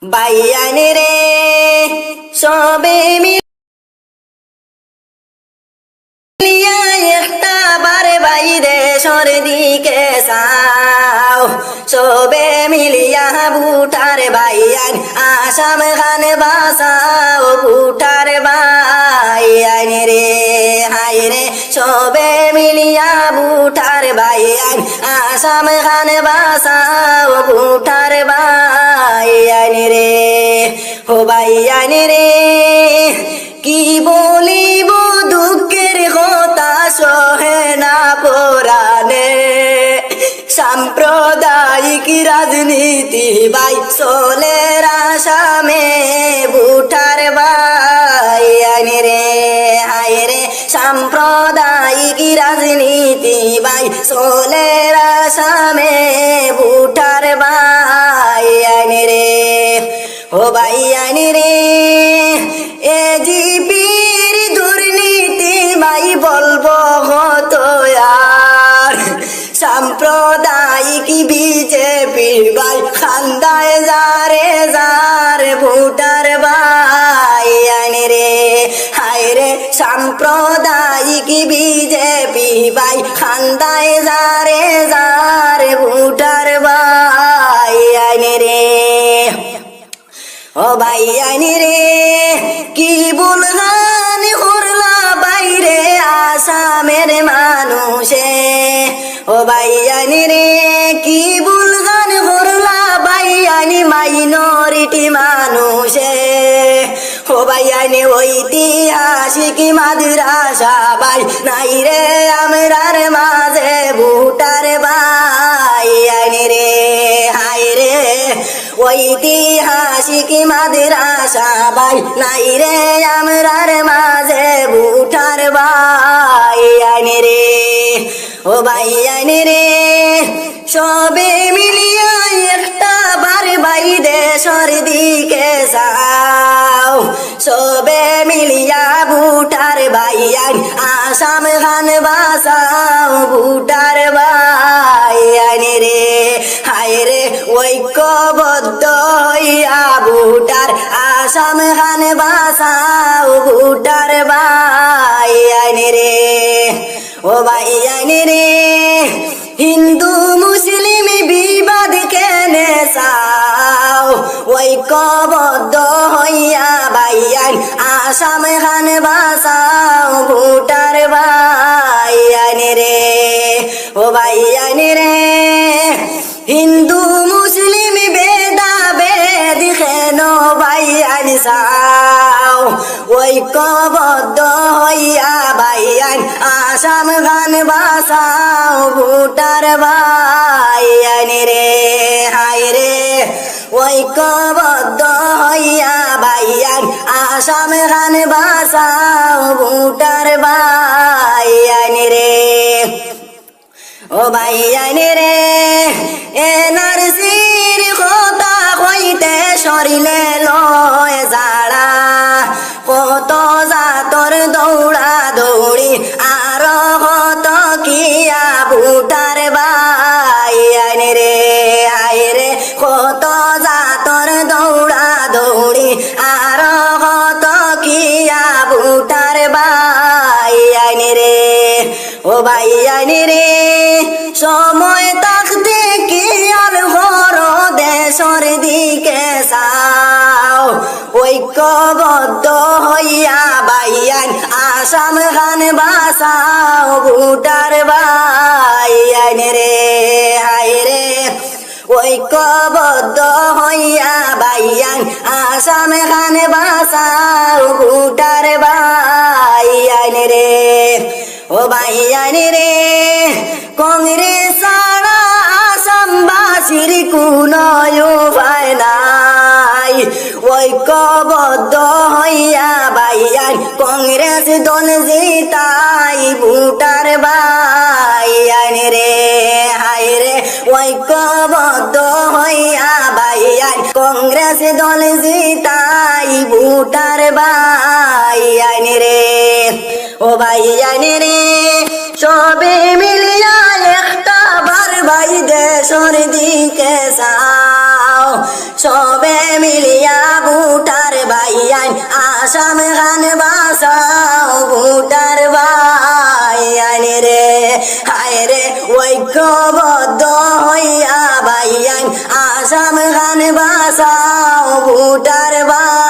বাইয়ানি রে সবে মিলিয়া একটা বারে বাই দেশর দিকে চাও সবে মিলিয়া বুটার বাইয়ান আসাম খান বাসাও বুটার বাইয়ান রে হাই রে সবে মিলিয়া বুটার বাইয়ান আসাম খান বাসাও বুটার বাইয়ান রে ও বাইয়ান রে কি বলিব দুঃখের কথা সহে না পরাণে সাম্প্রদায়িক রাজনীতি বাই চলে আসামে বুটার বাইয়ান রে হায় রে সাম্প্রদায়িক রাজনীতি বাই চলে আসামে বুটার বাইয়ান রে ও বাইয়ান রে এ জিপির দুর্নীতি বাই বলবো হতো আর সাম্প্রদায়িক বিজেপি বাই খান্দায় যারে যার ভোটার বাইয়ান রে হায় রে সাম্প্রদায়িক বিজেপি বাই খান্দায় যারে যার ভোটার বাইয়ান রে ও বাইয়ান রে কি বুলগান করলা বাইরে আসামের মানুষে ও বাইয়ান রে কি বুলগান করলা বাইয়ান মাইনরিটি মানুষে ও বাইয়ান ঐতিহাসিক মাদ্রাসা বাই নাই রে আমরার মাঝে ভোটার বাইয়ান রে হায় রে ঐতিহাসিক মাদ্রাসা বাই নাই রে আমরার মাঝে ভোটার বাইয়ান রে ও বাইয়ান রে সবে মিলিয়া একটা বার বাই দেশর দিকে যাও সবে মিলিয়া ভোটার বাইয়ান আসাম খান বাসাও ভোটার বাইয়ান রে হায় রে ঐক্যবদ্ধ হইয়া ভোটার আসাম খান বাসাও ভোটার বাইয়ান রে ও বাইয়ান রে হিন্দু মুসলিম বিবাদ কেনে চাও ঐক্যবদ্ধ হইয়া বাইয়ান আসাম খান বাসাও ভোটার বাইয়ান রে ও বাইয়ান রে হিন্দু মুসলিম বেদা বেদ কেন বাইয়ান চাও ঐক্যবদ্ধ হইয়া বাইয়ান আসাম খান বাসাও ভোটার বাইয়ান রে হায় রে ঐক্যবদ্ধ হইয়া বাইয়ান আসাম খান বাসাও ভোটার বাইয়ান রে ও বাইয়ান রে এনআরসির কথা কইতে সরিলে লয় যারা কত জাতর দৌড়া দৌড়ি আর কত কিয়া ভোটার বাইয়ান রে আয় রে কত জাতর দৌড়া দৌড়ি আর কত কিয়া ভোটার বাইয়ান রে ও বাইয়ান রে সময় থাকতে কি আর হর দেশর দিকে চাও ঐক্যবদ্ধ হইয়া বাইয়ান আসাম খান বাসাও ভোটার বাইয়ান রে হায় রে ঐক্যবদ্ধ হইয়া বাইয়ান আসাম খান বাসাও ভোটার বাইয়ান রে ও বাইয়ান রে কংগ্রেস ছাড়া আসামবাসীর কোনো উপায় নাই ঐক্যবদ্ধ হইয়া বাইয়ান কংগ্রেস দল জিতাই ভোটার বাইয়ান রে হায় রে ঐক্যবদ্ধ হইয়া বাইয়ান কংগ্রেস দল জিতাই ভোটার বাইয়ান রে ও বাইয়ান রে সবে মিলিয়া একটা বার বাই দেশর দিকে যাও সবে মিলিয়া ভুটার ভাইয়ান আসাম খান বাসাও ভুটার ভাইয়ান রে হায় রে ঐক্যবদ্ধ হইয়া ভাইয়ান আসাম খান বাসাও ভুটার ভাই